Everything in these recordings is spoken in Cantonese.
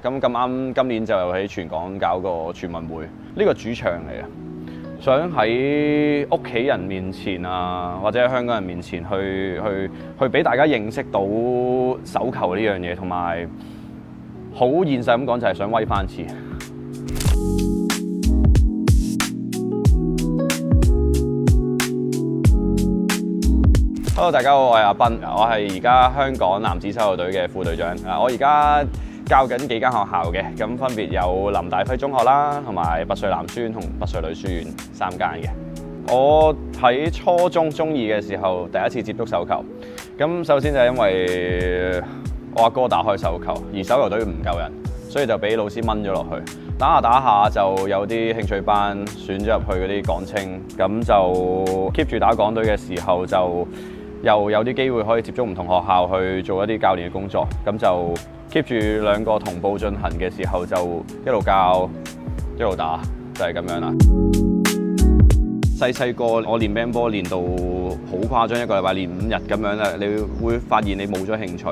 咁啱今年就喺全港搞個全運會，呢個主場嚟嘅，想喺屋企人面前啊，或者喺香港人面前去俾大家認識到手球呢樣嘢，同埋好現實咁講就係想威翻次。Hello， 大家好，我係阿斌，我係而家香港男子手球隊嘅副隊長。我而家教緊幾間學校嘅，咁分別有林大輝中學啦，同埋拔萃男書院同拔萃女書院3間嘅。我喺初中中二嘅時候第一次接觸手球，咁首先就係因為我阿哥打開手球，而手球隊唔夠人，所以就俾老師掹咗落去。打下就有啲興趣班選咗入去嗰啲港青，咁就 keep 住打港隊嘅時候就又有啲機會可以接觸唔同學校去做一啲教練嘅工作，咁就 keep 住兩個同步進行嘅時候，就一路教一路打，就係咁樣啦。細個我練乒乓波練到好誇張，一個禮拜練5日咁樣咧，你會發現你冇咗興趣。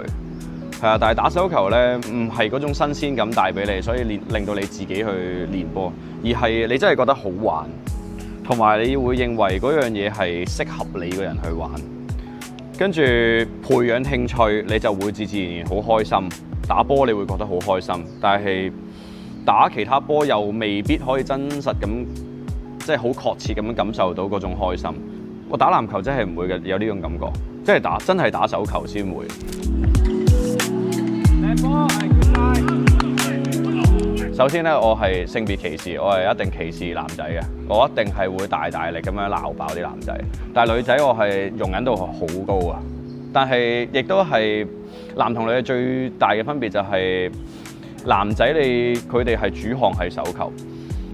係啊，但係打手球咧，唔係嗰種新鮮感帶俾你，所以令到你自己去練波，而係你真係覺得好玩，同埋你會認為嗰樣嘢係適合你個人去玩。跟住培養興趣，你就會自然好開心。打波你會覺得好開心，但係打其他波又未必可以真實咁，即係好確切咁樣感受到嗰種開心。我打籃球真係唔會嘅，有呢種感覺，即係真係打手球先會。首先咧，我係性別歧視，我係一定歧視男仔嘅，我一定係會大力咁樣鬧爆啲男仔。但係女仔我係容忍度好高啊，但係亦都係男同女嘅最大嘅分別就係男仔佢哋係主項係手球，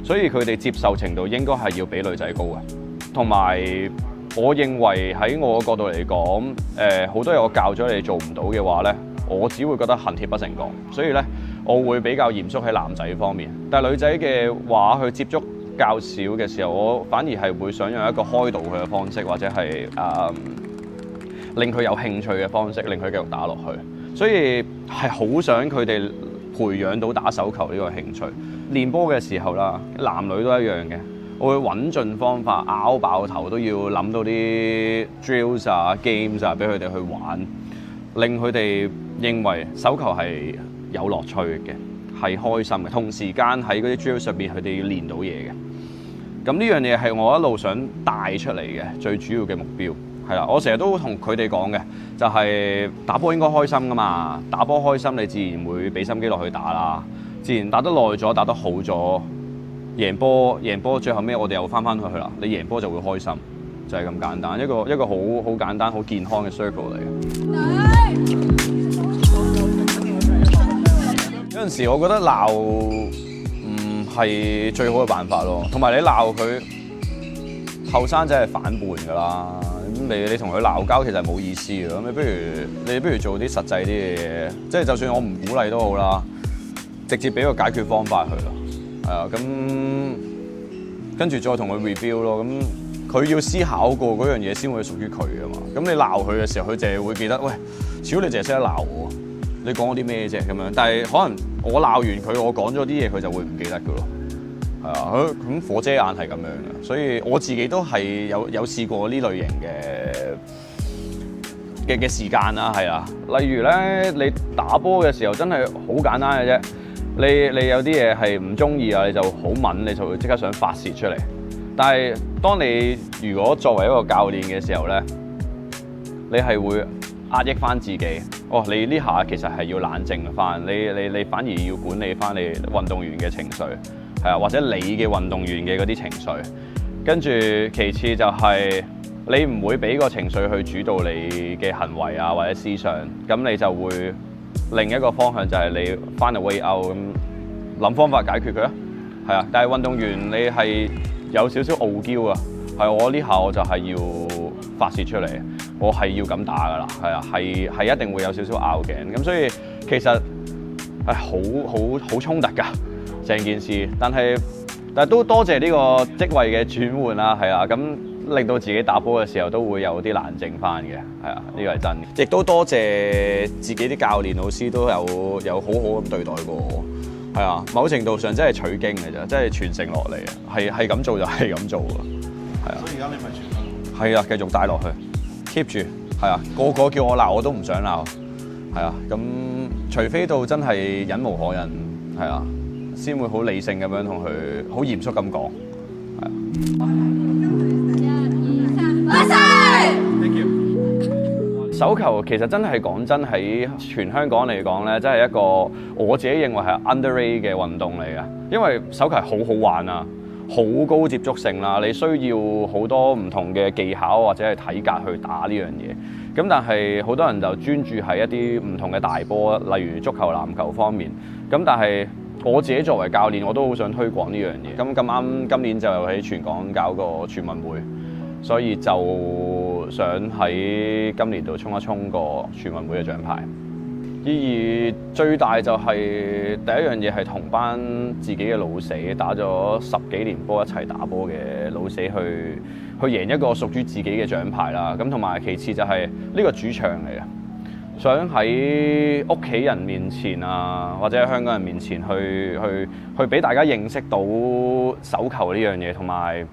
所以佢哋接受程度應該係要比女仔高嘅。同埋我認為喺我嘅角度嚟講，好多嘢我教咗你做唔到嘅話咧，我只會覺得恨鐵不成鋼，所以咧我會比較嚴肅喺男仔方面。但係女仔嘅話，佢接觸較少嘅時候，我反而係會想用一個開導佢嘅方式，或者係令佢有興趣嘅方式，令佢繼續打落去。所以係好想佢哋培養到打手球呢個興趣。練波嘅時候啦，男女都一樣嘅，我會揾盡方法，拗爆頭都要諗到啲 drills 啊、games 啊，俾佢哋去玩，令佢哋認為手球係有樂趣嘅，係開心嘅。同時間喺嗰啲 drills 上邊，佢哋要練到嘢嘅。咁呢樣嘢係我一路想帶出嚟嘅最主要嘅目標。係啦，我成日都同佢哋講嘅，就係打波應該開心噶嘛，打波開心你自然會俾心機落去打啦，自然打得耐咗，打得好咗，贏波最後尾我哋又翻去啦，你贏波就會開心，就係咁簡單，一個好簡單好健康嘅 circle 嚟嘅。有陣時我覺得鬧唔係最好嘅辦法咯，同埋你鬧佢，後生仔係反叛㗎啦。咁你同佢鬧交其實冇意思嘅，咁你不如做啲實際啲嘅嘢，即係就算我唔鼓勵都好啦，直接俾個解決方法佢咯，係啊，咁跟住再同佢 review 咯，咁佢要思考過嗰樣嘢先會屬於佢㗎嘛。咁你鬧佢嘅時候，佢淨係會記得，喂，少你淨係識得鬧我，你講我啲咩啫咁樣。但係可能我鬧完佢，我講咗啲嘢，佢就會唔記得㗎咯。係啊，咁火遮眼係咁樣嘅，所以我自己都係有試過呢類型嘅時間啦，係啊。例如咧，你打波嘅時候真係好簡單嘅啫。你有啲嘢係唔中意啊，你就好敏，你就會即刻想發泄出嚟。但係當你如果作為一個教練嘅時候咧，你係會壓抑翻自己。哦，你呢下其實係要冷靜翻，你反而要管理翻你運動員嘅情緒。係啊，或者你嘅運動員嘅嗰啲情緒，跟住其次就係你唔會俾個情緒去主導你嘅行為啊，或者思想，咁你就會另一個方向就係你 find a way out， 咁諗方法解決佢啊。係啊，但係運動員你係有少少傲嬌啊，係我呢下我就係要發泄出嚟，我係要咁打㗎啦，係啊，係一定會有少少拗頸，咁所以其實係好衝突㗎。成件事，但係都多謝呢個職位嘅轉換啦，係啊，咁令到自己打波嘅時候都會有啲冷靜翻嘅，係啊，呢個係真嘅。亦都多謝自己啲教練老師都有好好咁對待過我，係啊，某程度上真係取經嘅啫，真係傳承落嚟啊，係咁做就係咁做啊，係啊。所以而家你咪傳翻？係啊，繼續帶落去 ，keep 住，係啊，個個叫我鬧我都唔想鬧，係啊，咁除非到真係忍無可忍，係啊，先會好理性咁樣同佢好嚴肅咁講，係啊。Thank you。手球其實真係講真喺全香港嚟講咧，真係一個我自己認為係 underrated 嘅運動嚟嘅，因為手球係好好玩啊，好高接觸性啦，你需要好多唔同嘅技巧或者係體格去打呢樣嘢。咁但係好多人就專注喺一啲唔同嘅大波，例如足球、籃球方面。咁但係我自己作為教練，我都好想推廣呢樣嘢。咁啱今年就喺全港搞個全運會，所以就想喺今年度衝一衝個全運會嘅獎牌。意義最大就係第一樣嘢係同班自己嘅老死打咗10幾年波一齊打波嘅老死去贏一個屬於自己嘅獎牌啦。咁同埋其次就係呢個主場嚟嘅，想喺屋企人面前啊，或者喺香港人面前去俾大家認識到手球呢樣嘢，同埋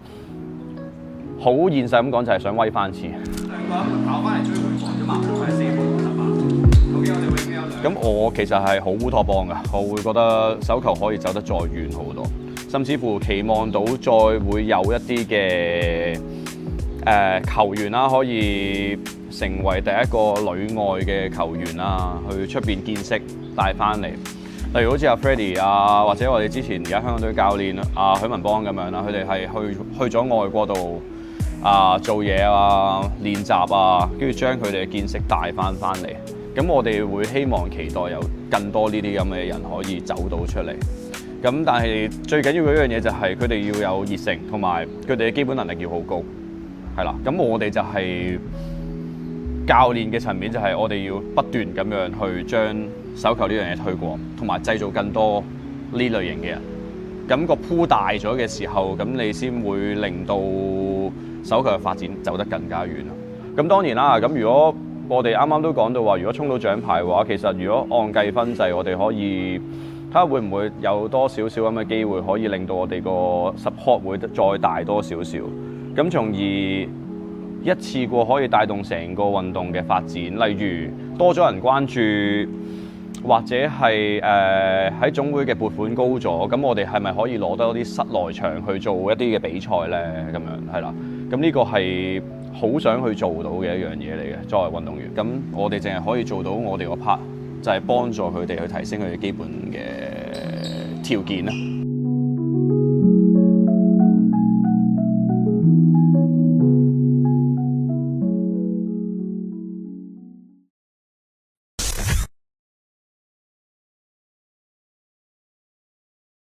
好現實咁講就係想威翻次。兩個人跑翻嚟追回防啫嘛，係4分58。OK， 我哋永遠有兩。咁我其實係好烏托邦嘅，我會覺得手球可以走得再遠好多，甚至乎期望到再會有一啲嘅球員啦，可以成為第一個旅外嘅球員啦，去出邊見識帶翻嚟。例如好似阿 Freddie 啊，或者我哋之前而家香港隊教練阿許文邦咁樣啦，佢哋係去咗外國度做嘢啊、練習啊，跟住將佢哋嘅見識帶翻嚟。咁我哋會希望期待有更多呢啲咁嘅人可以走到出嚟。咁但係最緊要嘅一樣嘢就係佢哋要有熱誠，同埋佢哋嘅基本能力要好高，係啦。咁我哋就係教練嘅層面，就係我哋要不斷咁樣去將手球呢樣嘢推廣，同埋製造更多呢類型嘅人。咁個鋪大咗嘅時候，咁你先會令到手球嘅發展走得更加遠。咁當然啦，咁如果我哋啱啱都講到話，如果衝到獎牌嘅話，其實如果按計分制，我哋可以睇下會唔會有多少少咁嘅機會，可以令到我哋個 support 會再大多少少，咁從而一次過可以帶動成個運動嘅發展。例如多咗人關注，或者係喺總會嘅撥款高咗，咁我哋係咪可以攞多啲室內場去做一啲嘅比賽呢？咁樣係啦，咁呢個係好想去做到嘅一樣嘢嚟嘅，作為運動員。咁我哋淨係可以做到我哋個 part，就係幫助佢哋去提升佢哋基本嘅條件啦。